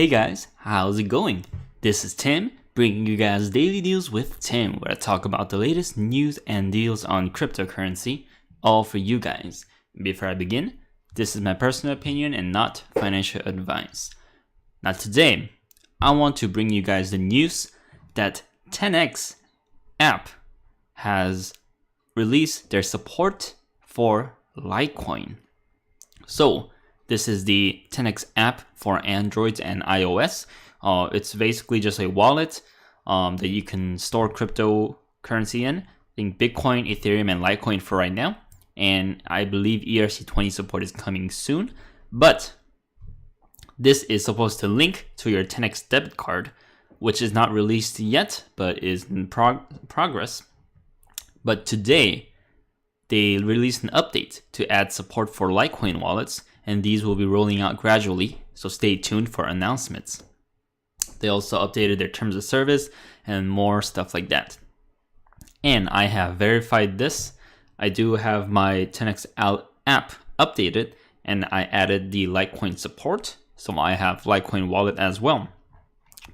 Hey guys, how's it going? This is Tim, bringing you guys daily deals with Tim, where I talk about the latest news and deals on cryptocurrency, all for you guys. Before I begin, this is my personal opinion and not financial advice. Now today, I want to bring you guys the news that TenX app has released their support for Litecoin. So, this is the TenX app for Android and iOS. It's basically just a wallet that you can store cryptocurrency in. I think Bitcoin, Ethereum, and Litecoin for right now. And I believe ERC20 support is coming soon. But this is supposed to link to your TenX debit card, which is not released yet, but is in progress. But today, they released an update to add support for Litecoin wallets, and these will be rolling out gradually, so stay tuned for announcements. They also updated their terms of service and more stuff like that. And I have verified this. I do have my TenX app updated, and I added the Litecoin support, so I have Litecoin wallet as well.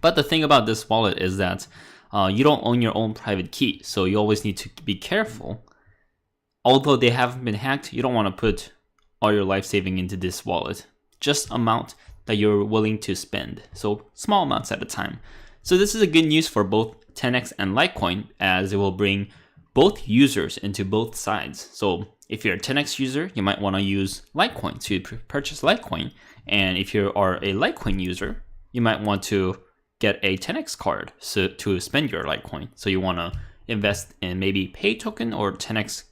But the thing about this wallet is that you don't own your own private key, so you always need to be careful. Although they haven't been hacked, you don't want to put all your life saving into this wallet. Just amount that you're willing to spend. So small amounts at a time. So this is a good news for both TenX and Litecoin, as it will bring both users into both sides. So if you're a TenX user, you might want to use Litecoin to purchase Litecoin. And if you are a Litecoin user, you might want to get a TenX card to spend your Litecoin. So you want to invest in maybe Pay Token or TenX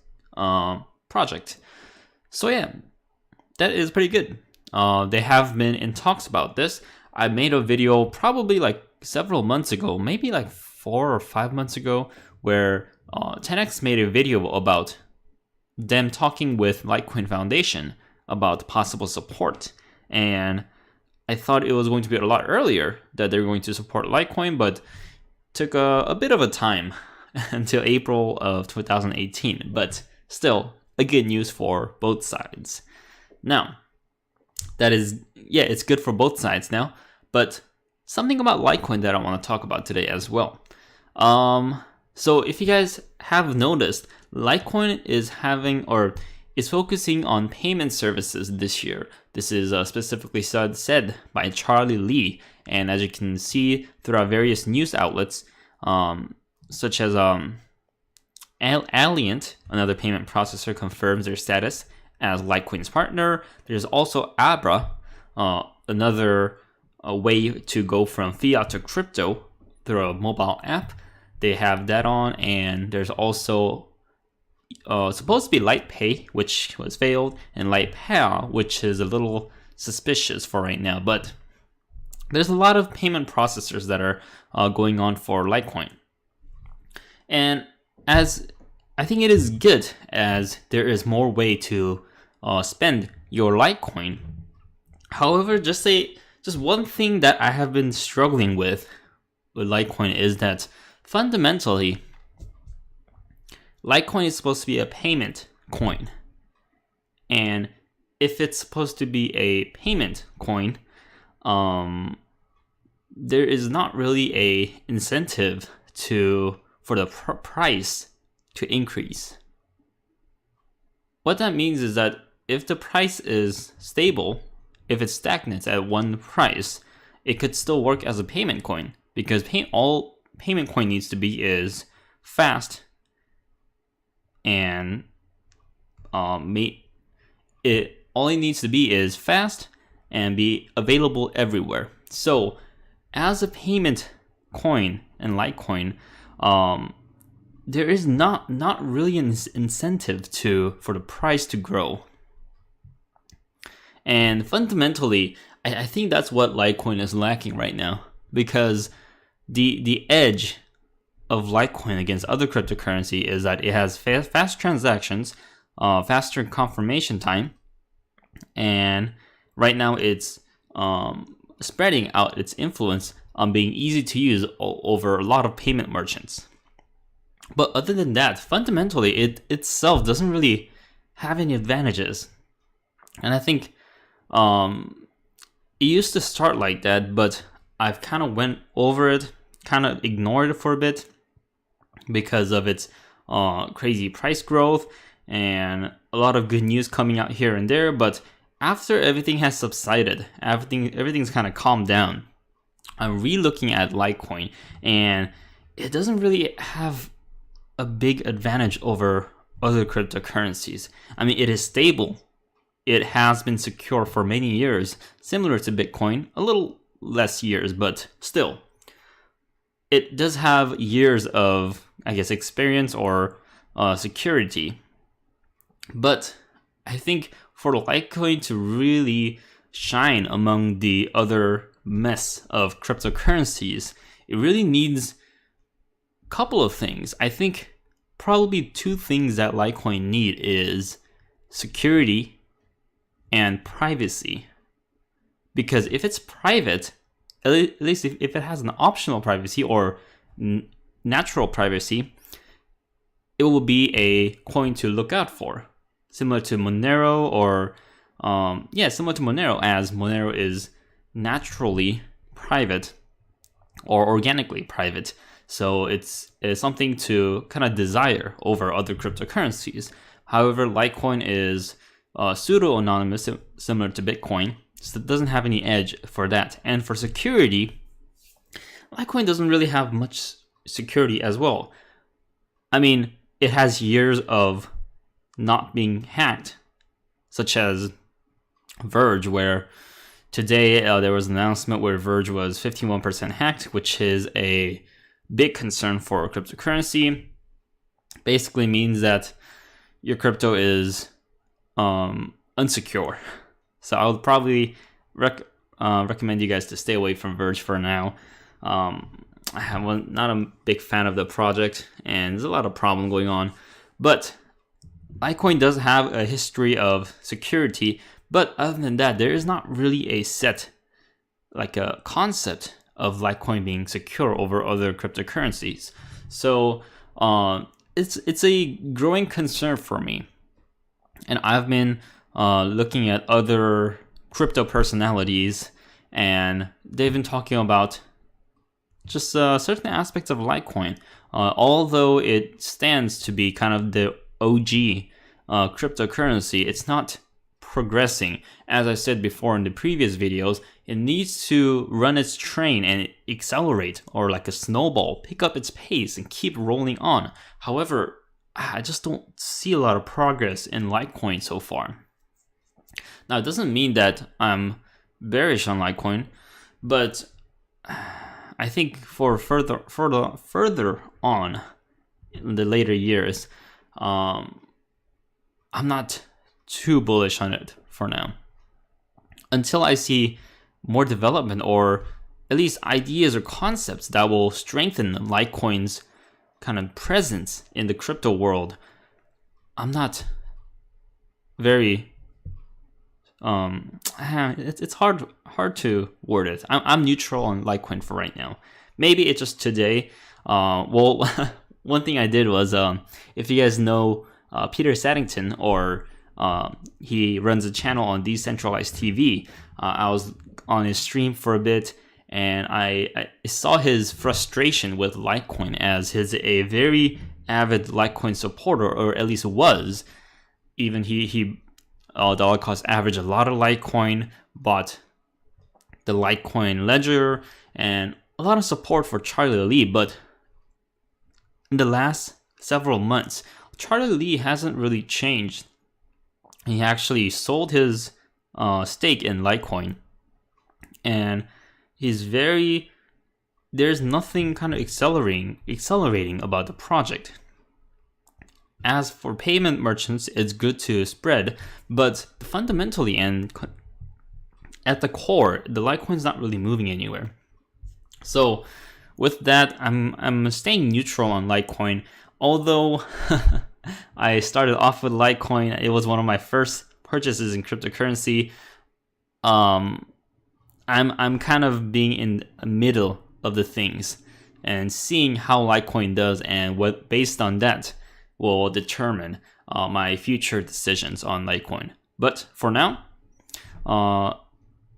project. So yeah, that is pretty good. They have been in talks about this. I made a video probably like several months ago, maybe like 4 or 5 months ago, where TenX made a video about them talking with Litecoin Foundation about possible support. And I thought it was going to be a lot earlier that they're going to support Litecoin, but took a bit of a time until April of 2018. But still, a good news for both sides. Now, that is, yeah, it's good for both sides now, but something about Litecoin that I want to talk about today as well. So if you guys have noticed, Litecoin is focusing on payment services this year. This is specifically said by Charlie Lee, and as you can see throughout various news outlets, such as Alliant, another payment processor, confirms their status as Litecoin's partner. There's also Abra, another way to go from fiat to crypto through a mobile app. They have that on, and there's also supposed to be LitePay, which was failed, and LitePay, which is a little suspicious for right now. But there's a lot of payment processors that are going on for Litecoin. And as I think it is good, as there is more way to spend your Litecoin. However, just one thing that I have been struggling with Litecoin is that fundamentally, Litecoin is supposed to be a payment coin. And if it's supposed to be a payment coin, there is not really a incentive for the price to increase. What that means is that if the price is stable, if it's stagnant at one price, it could still work as a payment coin, because all payment coin needs to be is fast, and all it needs to be is fast and be available everywhere. So as a payment coin and Litecoin, there is not really an incentive for the price to grow. And fundamentally, I think that's what Litecoin is lacking right now, because the edge of Litecoin against other cryptocurrency is that it has fast transactions, faster confirmation time, and right now it's spreading out its influence on being easy to use over a lot of payment merchants. But other than that, fundamentally, it itself doesn't really have any advantages. And I think it used to start like that, but I've kind of went over it, kind of ignored it for a bit because of its crazy price growth and a lot of good news coming out here and there. But after everything has subsided, everything's kind of calmed down, I'm re-looking at Litecoin, and it doesn't really have a big advantage over other cryptocurrencies. I mean, it is stable. It has been secure for many years, similar to Bitcoin, a little less years, but still. It does have years of, I guess, experience or security. But I think for Litecoin to really shine among the other mess of cryptocurrencies, it really needs a couple of things. I think probably two things that Litecoin need is security and privacy. Because if it's private, at least if it has an optional privacy or natural privacy, it will be a coin to look out for. Similar to Monero or, similar to Monero, as Monero is naturally private or organically private. So it's something to kind of desire over other cryptocurrencies. However, Litecoin is pseudo-anonymous, similar to Bitcoin, so it doesn't have any edge for that. And for security, Litecoin doesn't really have much security as well. I mean, it has years of not being hacked, such as Verge, where today there was an announcement where Verge was 51% hacked, which is a big concern for cryptocurrency. Basically means that your crypto is unsecure. So I would probably recommend you guys to stay away from Verge for now. I'm not a big fan of the project, and there's a lot of problem going on. But Litecoin does have a history of security, but other than that, there is not really a set, like a concept of Litecoin being secure over other cryptocurrencies. So it's a growing concern for me. And I've been looking at other crypto personalities, and they've been talking about just certain aspects of Litecoin. Although it stands to be kind of the OG cryptocurrency, it's not progressing. As I said before in the previous videos, it needs to run its train and accelerate, or like a snowball, pick up its pace and keep rolling on. However, I just don't see a lot of progress in Litecoin so far. Now, it doesn't mean that I'm bearish on Litecoin, but I think for further on in the later years, I'm not too bullish on it for now. Until I see more development, or at least ideas or concepts that will strengthen Litecoin's kind of presence in the crypto world, I'm not very it's hard to word it. I'm neutral on Litecoin for right now. Maybe it's just today. Well, one thing I did was, if you guys know Peter Saddington, or he runs a channel on Decentralized TV, I was on his stream for a bit, and I saw his frustration with Litecoin, as he's a very avid Litecoin supporter, or at least was. Even he dollar cost average a lot of Litecoin, bought the Litecoin ledger, and a lot of support for Charlie Lee. But in the last several months, Charlie Lee hasn't really changed. He actually sold his stake in Litecoin, and there's nothing kind of accelerating about the project. As for payment merchants, it's good to spread, but fundamentally and at the core, the Litecoin's not really moving anywhere. So with that, I'm staying neutral on Litecoin. Although I started off with Litecoin, it was one of my first purchases in cryptocurrency. I'm kind of being in the middle of the things and seeing how Litecoin does, and what based on that will determine my future decisions on Litecoin. But for now,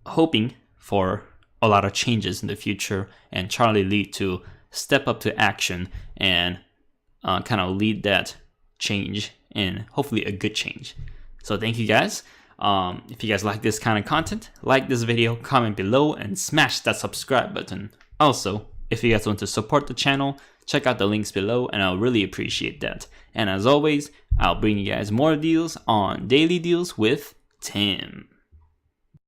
hoping for a lot of changes in the future, and Charlie Lee to step up to action and kind of lead that change, and hopefully a good change. So thank you guys. If you guys like this kind of content, like this video, comment below, and smash that subscribe button. Also, if you guys want to support the channel, check out the links below, and I'll really appreciate that. And as always, I'll bring you guys more deals on Daily Deals with Tim.